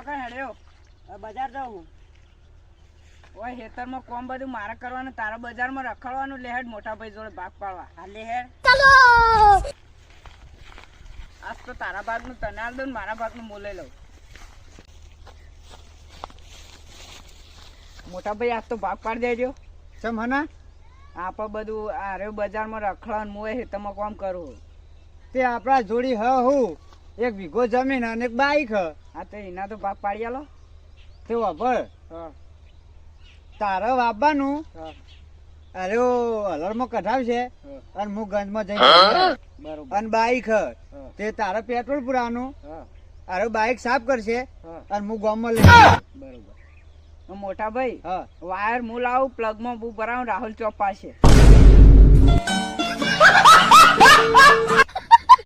ચોકન હેડ્યો બજાર જાઉં ઓય હેતરમાં કોમ બધું મારે કરવાનું તારા બજારમાં રખડવાનું લેહેડ મોટા ભાઈ જોડે ભાગ પાડવા હા લેહેડ આજ તો તારા ભાગનું તને આલ દઉં મારા ભાગનું મોલે લઉં મોટા ભાઈ આજ તો ભાગ પાડી દેજો ચમ હના આપણે બધું આરે બજારમાં રખડવાનું હું હેતરમાં કોમ કરું તે આપણા જોડી હું 1 વીઘો જમીન અને 1 બાઈક હા તો એના તો ભાગ પાડી આલો તે વાપર હા તારે વાપવાનું હા અરે હલરમાં કઢાવશે અને હું ગંજમાં જઈ બરોબર અને બાઈક તે તારે પેટ્રોલ પુરાવાનું હા અરે બાઈક સાફ કરશે હા અને હું ગામમાં લઈ બરોબર મોટા ભાઈ હા વાયર હું લાવું પ્લગમાં હું ભરાવું રાહુલ ચોપા છે